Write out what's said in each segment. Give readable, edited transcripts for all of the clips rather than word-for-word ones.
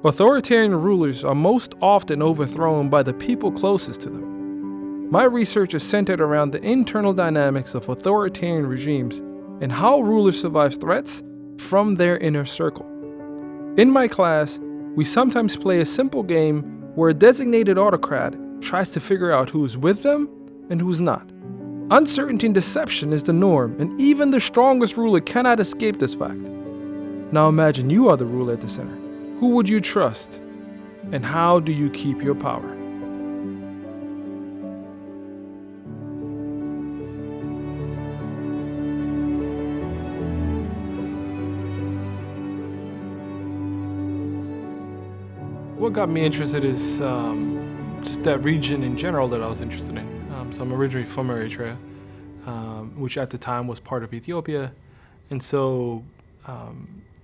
Authoritarian rulers are most often overthrown by the people closest to them. My research is centered around the internal dynamics of authoritarian regimes and how rulers survive threats from their inner circle. In my class, we sometimes play a simple game where a designated autocrat tries to figure out who's with them and who's not. Uncertainty and deception is the norm, and even the strongest ruler cannot escape this fact. Now imagine you are the ruler at the center. Who would you trust? And how do you keep your power? What got me interested is just that region in general that I was interested in. So I'm originally from Eritrea, which at the time was part of Ethiopia. And so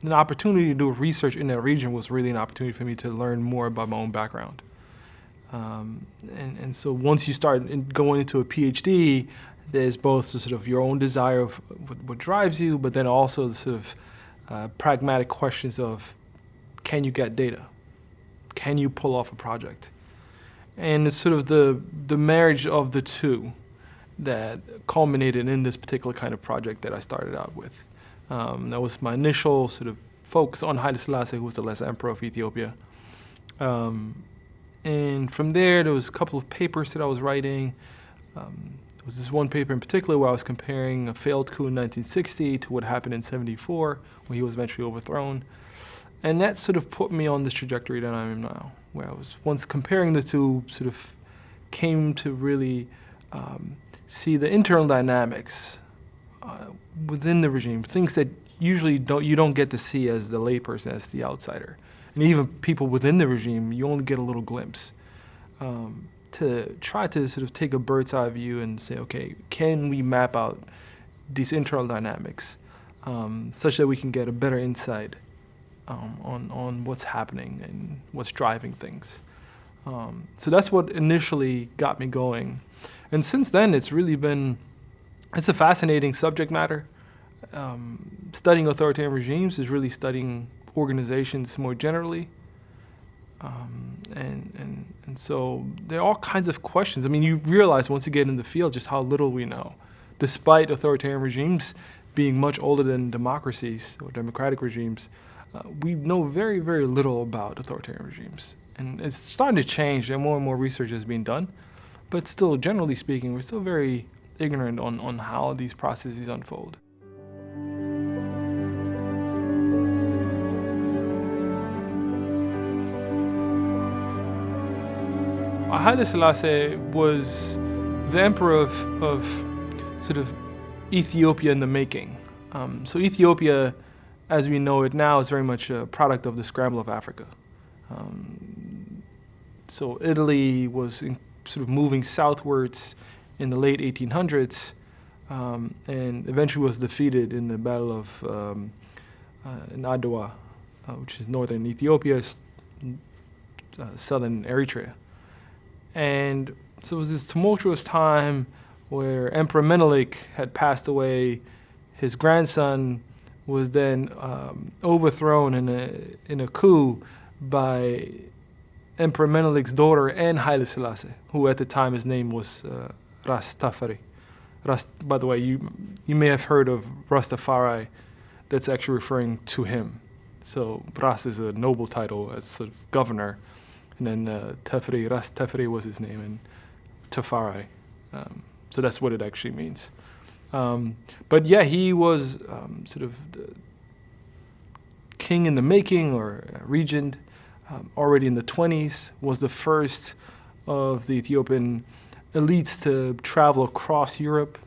an opportunity to do research in that region was really an opportunity for me to learn more about my own background. And so once you start going into a PhD, there's both the sort of your own desire of what drives you, but then also the sort of pragmatic questions of, can you get data? Can you pull off a project? And it's sort of the marriage of the two that culminated in this particular kind of project that I started out with. That was my initial sort of focus on Haile Selassie, who was the last emperor of Ethiopia. And from there was a couple of papers that I was writing. There was this one paper in particular where I was comparing a failed coup in 1960 to what happened in 74, when he was eventually overthrown. And that sort of put me on this trajectory that I'm in now, where I was, once comparing the two, sort of came to really see the internal dynamics within the regime, things that usually you don't get to see as the layperson, as the outsider. And even people within the regime, you only get a little glimpse. To try to sort of take a bird's eye view and say, okay, can we map out these internal dynamics such that we can get a better insight on what's happening and what's driving things. So that's what initially got me going. And since then, it's a fascinating subject matter. Studying authoritarian regimes is really studying organizations more generally. And so there are all kinds of questions. I mean, you realize once you get in the field just how little we know, despite authoritarian regimes being much older than democracies or democratic regimes. We know very, very little about authoritarian regimes. And it's starting to change, and more research is being done. But still, generally speaking, we're still very ignorant on how these processes unfold. Haile Selassie was the emperor of sort of Ethiopia in the making. So Ethiopia, as we know it now, is very much a product of the scramble of Africa. So Italy was sort of moving southwards in the late 1800s and eventually was defeated in the Battle of in Adwa, which is northern Ethiopia, southern Eritrea. And so it was this tumultuous time where Emperor Menelik had passed away. His grandson was then overthrown in a coup by Emperor Menelik's daughter and Haile Selassie, who at the time his name was Rastafari. By the way, you may have heard of Rastafari. That's actually referring to him. So Ras is a noble title as sort of governor, and then Teferi, Ras Teferi was his name, and Tafari. So that's what it actually means. But yeah, he was sort of the king in the making, or regent, already in the 20s, was the first of the Ethiopian elites to travel across Europe.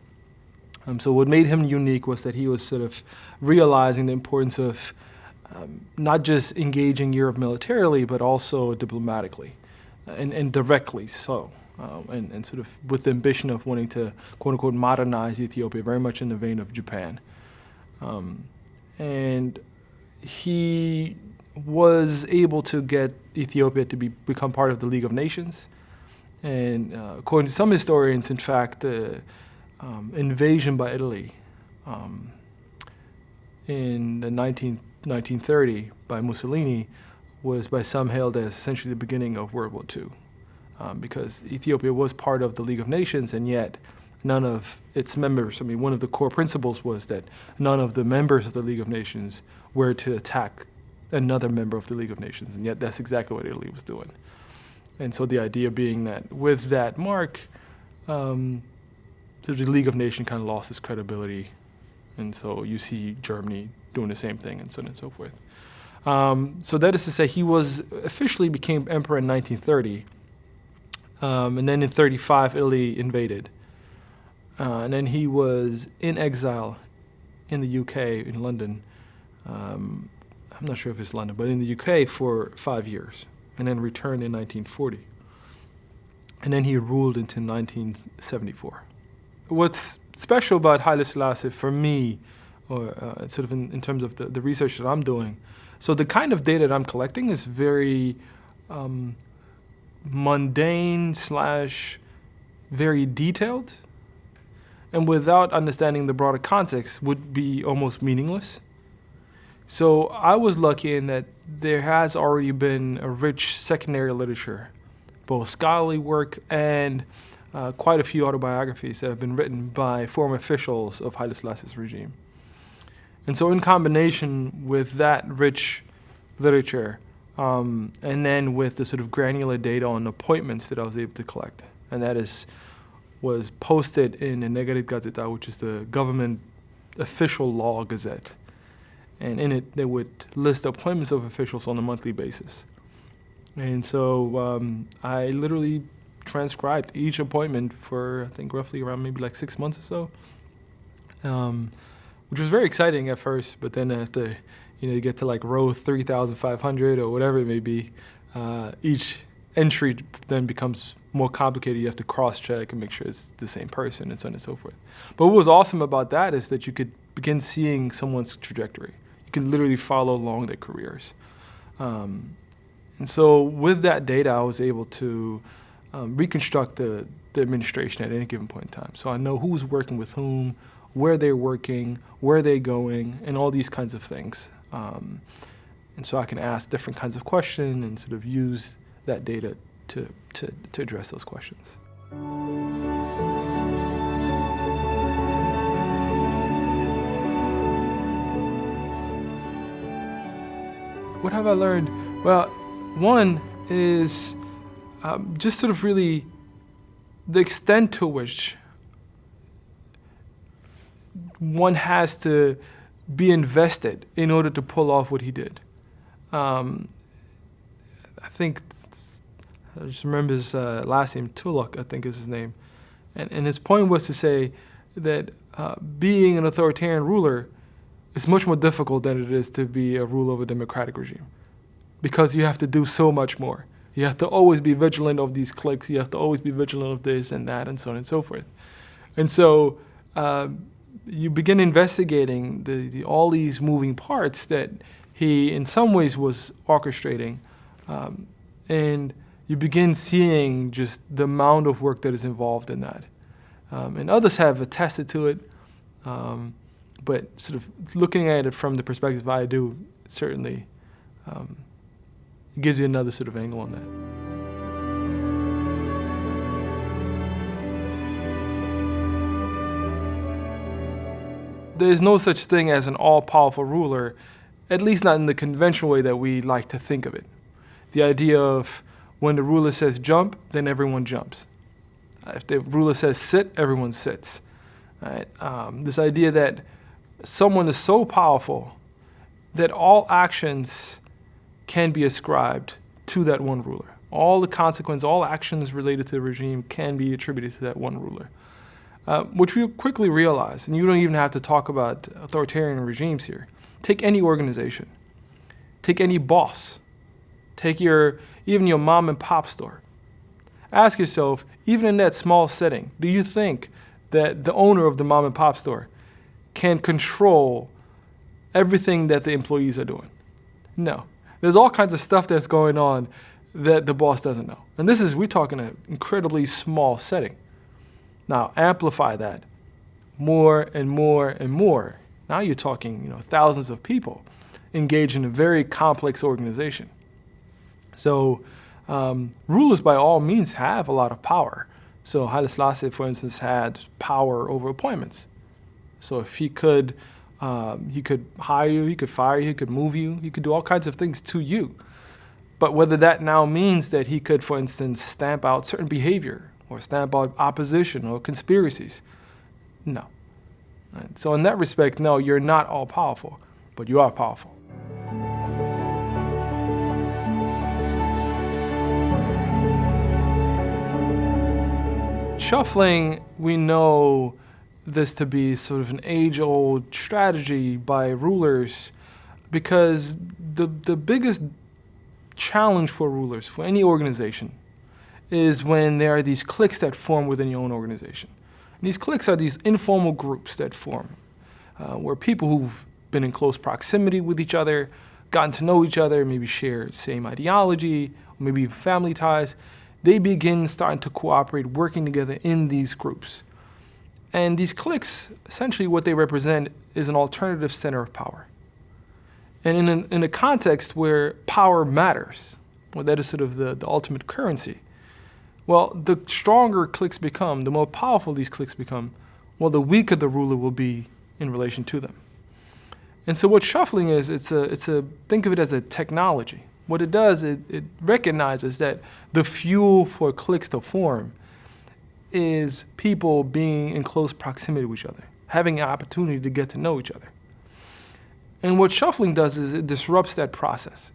So what made him unique was that he was sort of realizing the importance of not just engaging Europe militarily, but also diplomatically, and directly so. And sort of with the ambition of wanting to, quote unquote, modernize Ethiopia, very much in the vein of Japan. And he was able to get Ethiopia to become part of the League of Nations. And according to some historians, in fact, the invasion by Italy in the 1930 by Mussolini was by some hailed as essentially the beginning of World War II, because Ethiopia was part of the League of Nations, and yet none of its members, one of the core principles was that none of the members of the League of Nations were to attack another member of the League of Nations, and yet that's exactly what Italy was doing. And so the idea being that with that mark, so the League of Nations kind of lost its credibility, and so you see Germany doing the same thing, and so on and so forth. So that is to say, he was officially became emperor in 1930, and then in 1935 Italy invaded, and then he was in exile in the UK, in London. I'm not sure if it's London, but in the UK for 5 years, and then returned in 1940. And then he ruled until 1974. What's special about Haile Selassie for me, or sort of in terms of the research that I'm doing, so the kind of data that I'm collecting is very mundane / very detailed, and without understanding the broader context would be almost meaningless. So I was lucky in that there has already been a rich secondary literature, both scholarly work and quite a few autobiographies that have been written by former officials of Haile Selassie's regime. And so in combination with that rich literature, and then with the sort of granular data on appointments that I was able to collect, and that was posted in the Negarit Gazeta, which is the government official law gazette. And in it, they would list appointments of officials on a monthly basis. And so I literally transcribed each appointment for, I think, roughly around maybe like 6 months or so, which was very exciting at first. But then after, you get to like row 3,500 or whatever it may be, each entry then becomes more complicated. You have to cross-check and make sure it's the same person, and so on and so forth. But what was awesome about that is that you could begin seeing someone's trajectory. You could literally follow along their careers. And so with that data, I was able to reconstruct the administration at any given point in time. So I know who's working with whom, where they're working, where they're going, and all these kinds of things. And so I can ask different kinds of questions and sort of use that data to address those questions. What have I learned? Well, one is just sort of really the extent to which one has to be invested in order to pull off what he did. I think, I just remember his last name, Tulloch, I think is his name. And his point was to say that being an authoritarian ruler is much more difficult than it is to be a ruler of a democratic regime, because you have to do so much more. You have to always be vigilant of these cliques. You have to always be vigilant of this and that, and so on and so forth. And so you begin investigating all these moving parts that he, in some ways, was orchestrating, and you begin seeing just the amount of work that is involved in that. And others have attested to it, but sort of looking at it from the perspective I do, certainly it gives you another sort of angle on that. There's no such thing as an all-powerful ruler, at least not in the conventional way that we like to think of it. The idea of when the ruler says jump, then everyone jumps. If the ruler says sit, everyone sits. Right? This idea that someone is so powerful that all actions can be ascribed to that one ruler. All the consequences, all actions related to the regime can be attributed to that one ruler. Which we quickly realize, and you don't even have to talk about authoritarian regimes here. Take any organization. Take any boss. Take even your mom and pop store. Ask yourself, even in that small setting, do you think that the owner of the mom and pop store can control everything that the employees are doing? No. There's all kinds of stuff that's going on that the boss doesn't know. And we're talking an incredibly small setting. Now, amplify that more and more and more. Now you're talking, thousands of people engaged in a very complex organization. So rulers by all means have a lot of power. So Haile Selassie, for instance, had power over appointments. So if he could hire you, he could fire you, he could move you, he could do all kinds of things to you. But whether that now means that he could, for instance, stamp out certain behavior or stamp out opposition or conspiracies, no. Right? So in that respect, no, you're not all powerful, but you are powerful. Shuffling, we know this to be sort of an age-old strategy by rulers, because the biggest challenge for rulers, for any organization, is when there are these cliques that form within your own organization. And these cliques are these informal groups that form, where people who've been in close proximity with each other, gotten to know each other, maybe share the same ideology, maybe family ties, they begin starting to cooperate, working together in these groups. And these cliques, essentially what they represent is an alternative center of power. And in a context where power matters, well, that is sort of the ultimate currency, well, the stronger cliques become, the more powerful these cliques become, well, the weaker the ruler will be in relation to them. And so what shuffling is, think of it as a technology. What it does, it recognizes that the fuel for cliques to form is people being in close proximity with each other, having an opportunity to get to know each other. And what shuffling does is it disrupts that process.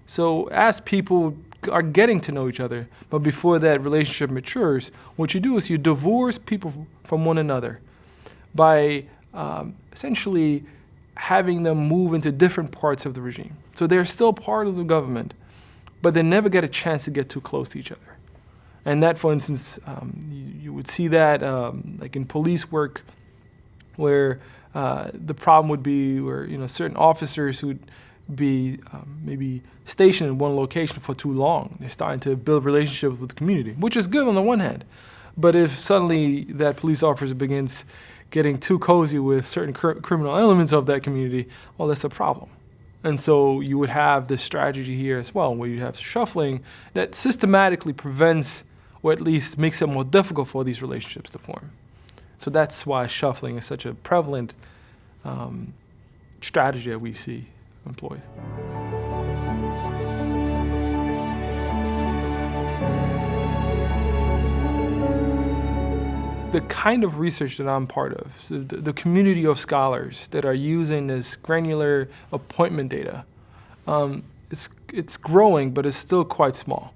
So as people are getting to know each other, but before that relationship matures, what you do is you divorce people from one another by essentially having them move into different parts of the regime. So they're still part of the government, but they never get a chance to get too close to each other. And that, for instance, you would see that like in police work, where the problem would be where certain officers who'd be maybe stationed in one location for too long. They're starting to build relationships with the community, which is good on the one hand. But if suddenly that police officer begins getting too cozy with certain criminal elements of that community, well, that's a problem. And so you would have this strategy here as well, where you have shuffling that systematically prevents, or at least makes it more difficult for these relationships to form. So that's why shuffling is such a prevalent strategy that we see employed. The kind of research that I'm part of, so the community of scholars that are using this granular appointment data, it's growing, but it's still quite small.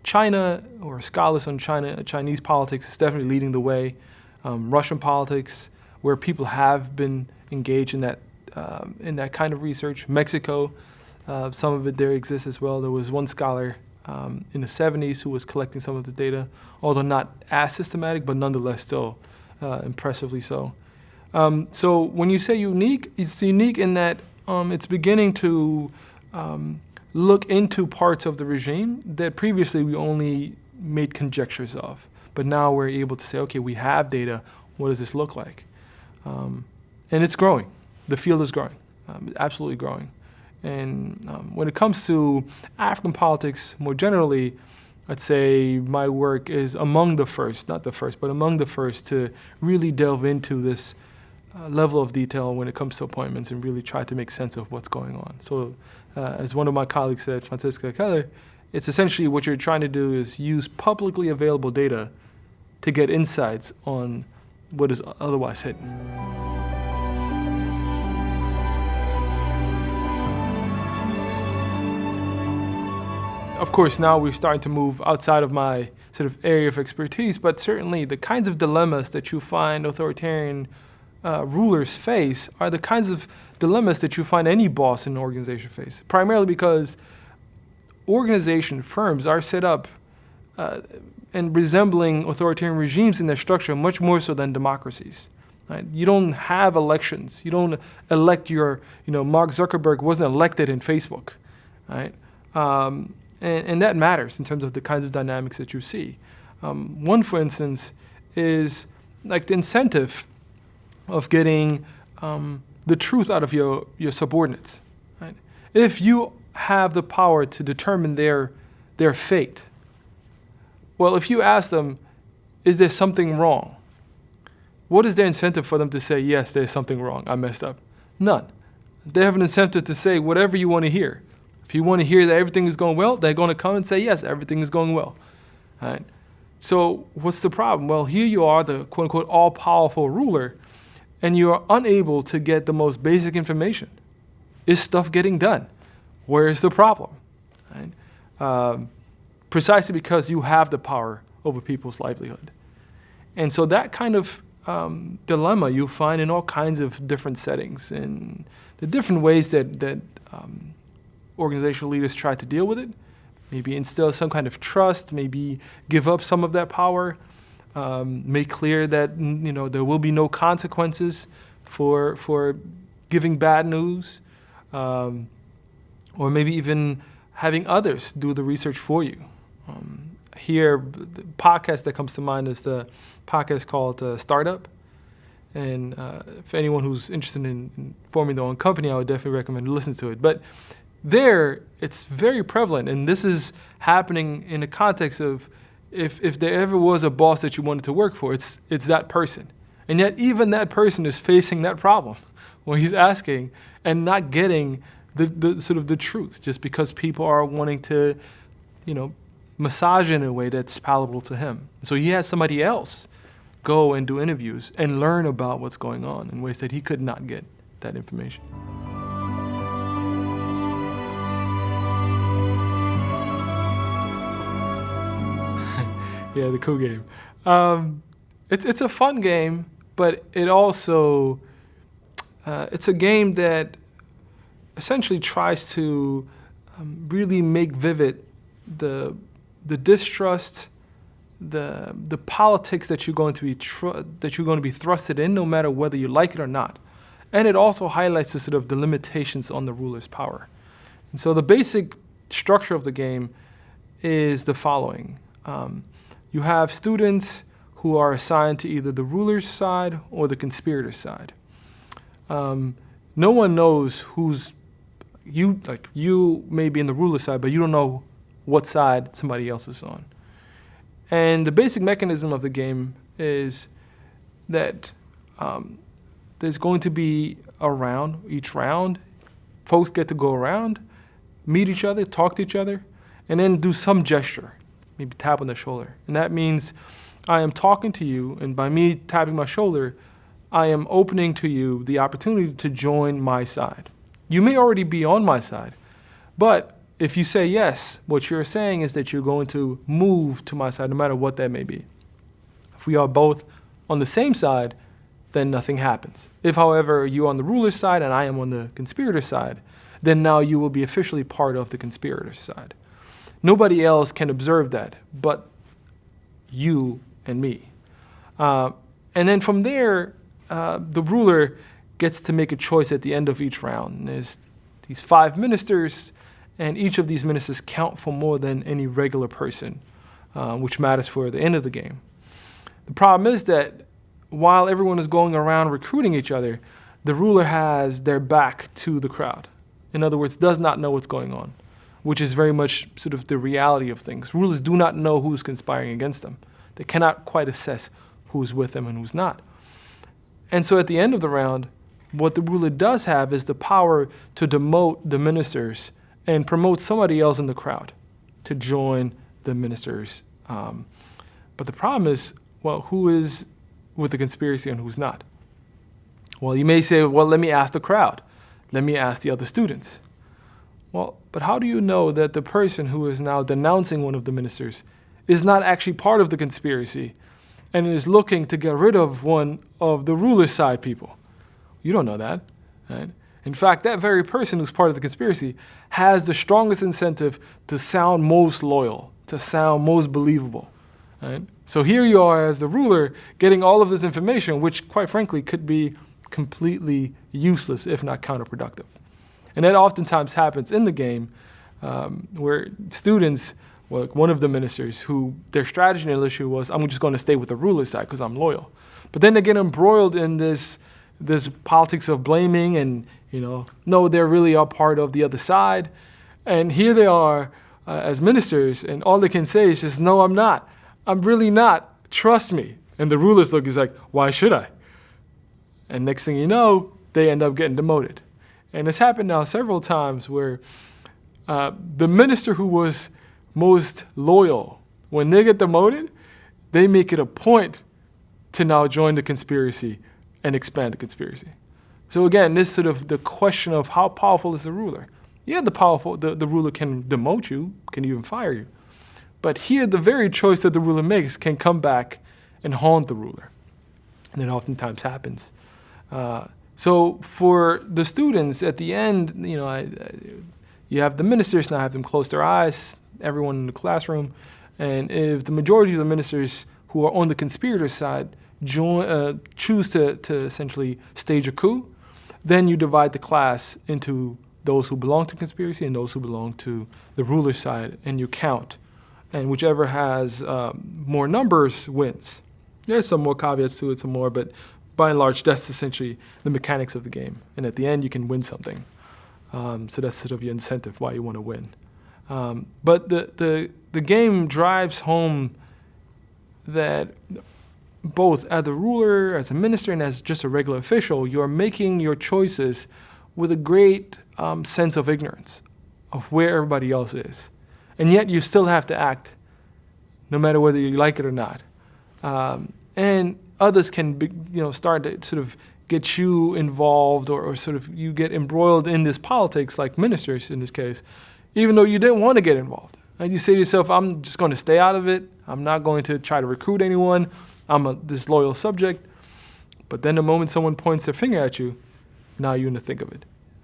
China, or scholars on Chinese politics, is definitely leading the way. Russian politics, where people have been engaged in that kind of research. Mexico, some of it there exists as well. There was one scholar in the 70s who was collecting some of the data, although not as systematic, but nonetheless still impressively so. So when you say unique, it's unique in that it's beginning to look into parts of the regime that previously we only made conjectures of. But now we're able to say, okay, we have data. What does this look like? And it's growing. The field is growing, absolutely growing. And when it comes to African politics more generally, I'd say my work is among the first, not the first, but among the first to really delve into this level of detail when it comes to appointments and really try to make sense of what's going on. So as one of my colleagues said, Franziska Keller, it's essentially what you're trying to do is use publicly available data to get insights on what is otherwise hidden. Of course, now we're starting to move outside of my sort of area of expertise, but certainly the kinds of dilemmas that you find authoritarian rulers face are the kinds of dilemmas that you find any boss in an organization face, primarily because organization firms are set up and resembling authoritarian regimes in their structure much more so than democracies. Right? You don't have elections. You don't elect your, Mark Zuckerberg wasn't elected in Facebook, right? And that matters in terms of the kinds of dynamics that you see. One, for instance, is like the incentive of getting the truth out of your subordinates. Right? If you have the power to determine their fate? Well, if you ask them, is there something wrong? What is their incentive for them to say, yes, there's something wrong, I messed up? None. They have an incentive to say whatever you want to hear. If you want to hear that everything is going well, they're going to come and say, yes, everything is going well. All right? So what's the problem? Well, here you are, the quote-unquote all-powerful ruler, and you are unable to get the most basic information. Is stuff getting done? Where is the problem? Right? Precisely because you have the power over people's livelihood. And so that kind of dilemma you find in all kinds of different settings, and the different ways that organizational leaders try to deal with it. Maybe instill some kind of trust, maybe give up some of that power, make clear that there will be no consequences for giving bad news, or maybe even having others do the research for you. Here, the podcast that comes to mind is the podcast called Startup. And if anyone who's interested in forming their own company, I would definitely recommend listening to it. But there, it's very prevalent, and this is happening in the context of if there ever was a boss that you wanted to work for, it's that person. And yet even that person is facing that problem when he's asking and not getting the sort of the truth, just because people are wanting to, massage it in a way that's palatable to him. So he has somebody else go and do interviews and learn about what's going on in ways that he could not get that information. Yeah, the Coup game. It's a fun game, but it also it's a game that essentially tries to really make vivid the distrust, the politics that you're going to be thrusted in, no matter whether you like it or not. And it also highlights the limitations on the ruler's power. And so the basic structure of the game is the following. You have students who are assigned to either the ruler's side or the conspirator's side. No one knows you may be in the ruler's side, but you don't know what side somebody else is on. And the basic mechanism of the game is that there's going to be a round. Each round, folks get to go around, meet each other, talk to each other, and then do some gesture, maybe tap on the shoulder. And that means I am talking to you, and by me tapping my shoulder, I am opening to you the opportunity to join my side. You may already be on my side, but if you say yes, what you're saying is that you're going to move to my side, no matter what that may be. If we are both on the same side, then nothing happens. If, however, you're on the ruler's side and I am on the conspirator's side, then now you will be officially part of the conspirator's side. Nobody else can observe that but you and me. And then from there, the ruler gets to make a choice at the end of each round. And there's these 5 ministers, and each of these ministers count for more than any regular person, which matters for the end of the game. The problem is that while everyone is going around recruiting each other, the ruler has their back to the crowd. In other words, does not know what's going on, which is very much the reality of things. Rulers do not know who's conspiring against them. They cannot quite assess who's with them and who's not. And so at the end of the round, what the ruler does have is the power to demote the ministers and promote somebody else in the crowd to join the ministers. But the problem is, well, who is with the conspiracy and who's not? Well, you may say, well, let me ask the crowd. Let me ask the other students. Well, but how do you know that the person who is now denouncing one of the ministers is not actually part of the conspiracy and is looking to get rid of one of the ruler's side people? You don't know that, right? In fact, that very person who's part of the conspiracy has the strongest incentive to sound most loyal, to sound most believable, right? So here you are as the ruler getting all of this information, which quite frankly could be completely useless, if not counterproductive. And that oftentimes happens in the game where students, well, one of the ministers who their strategy and issue was, I'm just going to stay with the ruler's side because I'm loyal. But then they get embroiled in this politics of blaming and, no, they really are part of the other side. And here they are as ministers, and all they can say is just, no, I'm not. I'm really not. Trust me. And the ruler's look is like, why should I? And next thing you know, they end up getting demoted. And it's happened now several times where the minister who was most loyal, when they get demoted, they make it a point to now join the conspiracy and expand the conspiracy. So again, this sort of the question of how powerful is the ruler? Yeah, the ruler can demote you, can even fire you. But here, the very choice that the ruler makes can come back and haunt the ruler. And it oftentimes happens. So for the students, at the end, you have the ministers now have them close their eyes, everyone in the classroom. And if the majority of the ministers who are on the conspirator side choose to essentially stage a coup, then you divide the class into those who belong to conspiracy and those who belong to the ruler's side, and you count. And whichever has more numbers wins. There's some more caveats to it, some more, but by and large, that's essentially the mechanics of the game. And at the end, you can win something. So that's sort of your incentive why you want to win. But the game drives home that both as a ruler, as a minister, and as just a regular official, you're making your choices with a great sense of ignorance of where everybody else is. And yet you still have to act no matter whether you like it or not. And others can start to sort of get you involved or sort of you get embroiled in this politics, like ministers in this case, even though you didn't want to get involved. And you say to yourself, I'm just going to stay out of it. I'm not going to try to recruit anyone. I'm a disloyal subject. But then the moment someone points their finger at you, now you're in the thick of it.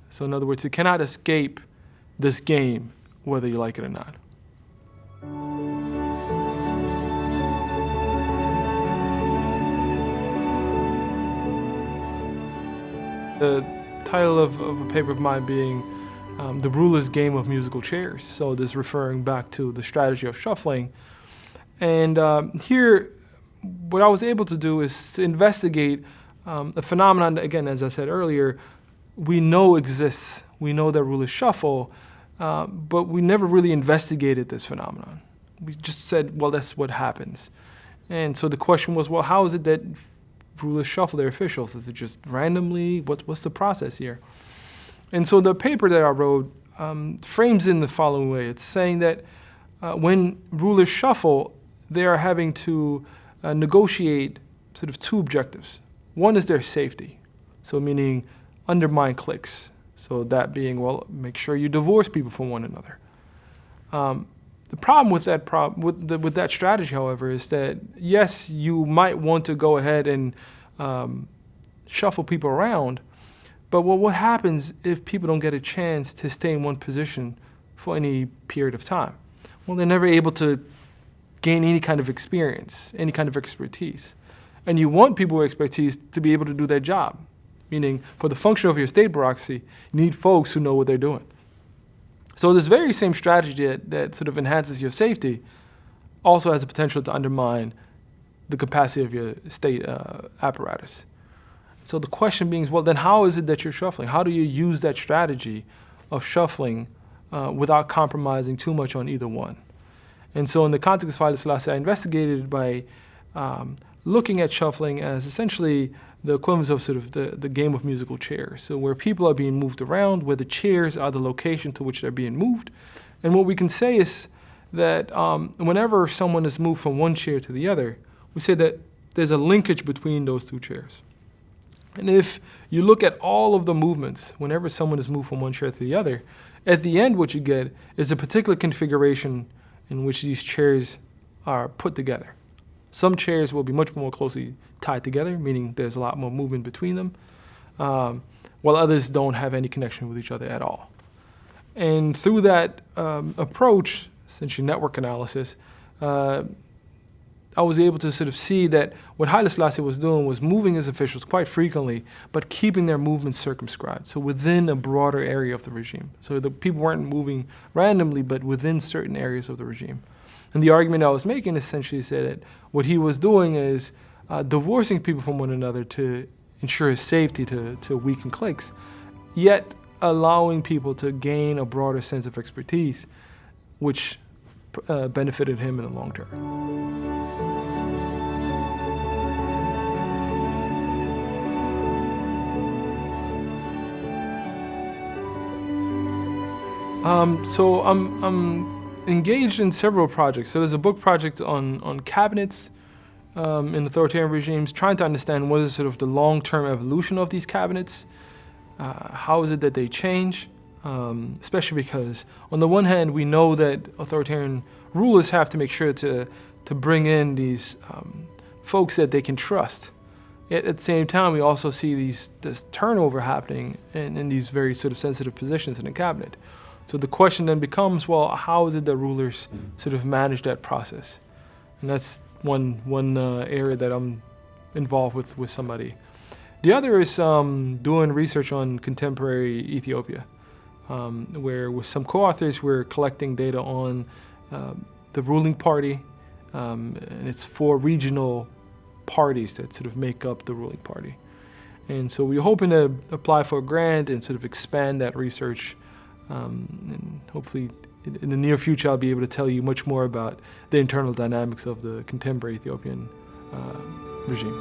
So in other words, you cannot escape this game, whether you like it or not. The title of a paper of mine being The Ruler's Game of Musical Chairs. So this referring back to the strategy of shuffling. And here, what I was able to do is to investigate a phenomenon that, again, as I said earlier, we know exists. We know that rulers shuffle, but we never really investigated this phenomenon. We just said, well, that's what happens. And so the question was, well, how is it that rulers shuffle their officials? Is it just randomly? What's the process here? And so the paper that I wrote frames in the following way. It's saying that when rulers shuffle, they are having to negotiate sort of two objectives. One is their safety, so meaning undermine cliques. So that being, well, make sure you divorce people from one another. The problem with that strategy, however, is that yes, you might want to go ahead and shuffle people around, but what happens if people don't get a chance to stay in one position for any period of time? Well, they're never able to gain any kind of experience, any kind of expertise. And you want people with expertise to be able to do their job, meaning for the function of your state bureaucracy, you need folks who know what they're doing. So this very same strategy that sort of enhances your safety also has the potential to undermine the capacity of your state apparatus. So the question being, well, then how is it that you're shuffling? How do you use that strategy of shuffling without compromising too much on either one? And so in the context of Haile Selassie, I investigated by looking at shuffling as essentially the equivalent of sort of the game of musical chairs. So where people are being moved around, where the chairs are the location to which they're being moved. And what we can say is that whenever someone is moved from one chair to the other, we say that there's a linkage between those two chairs. And if you look at all of the movements, whenever someone is moved from one chair to the other, at the end what you get is a particular configuration in which these chairs are put together. Some chairs will be much more closely tied together, meaning there's a lot more movement between them, while others don't have any connection with each other at all. And through that approach, essentially network analysis, I was able to sort of see that what Haile Selassie was doing was moving his officials quite frequently, but keeping their movements circumscribed, so within a broader area of the regime. So the people weren't moving randomly, but within certain areas of the regime. And the argument I was making essentially said that what he was doing is divorcing people from one another to ensure his safety to weaken cliques, yet allowing people to gain a broader sense of expertise, which benefited him in the long term. So I'm engaged in several projects. So there's a book project on cabinets in authoritarian regimes, trying to understand what is sort of the long-term evolution of these cabinets. How is it that they change? Especially because on the one hand, we know that authoritarian rulers have to make sure to bring in these folks that they can trust. Yet at the same time, we also see this turnover happening in these very sort of sensitive positions in the cabinet. So the question then becomes, well, how is it that rulers sort of manage that process? And that's one area that I'm involved with somebody. The other is doing research on contemporary Ethiopia, where with some co-authors we're collecting data on the ruling party and its 4 regional parties that sort of make up the ruling party. And so we're hoping to apply for a grant and sort of expand that research. And hopefully in the near future I'll be able to tell you much more about the internal dynamics of the contemporary Ethiopian regime.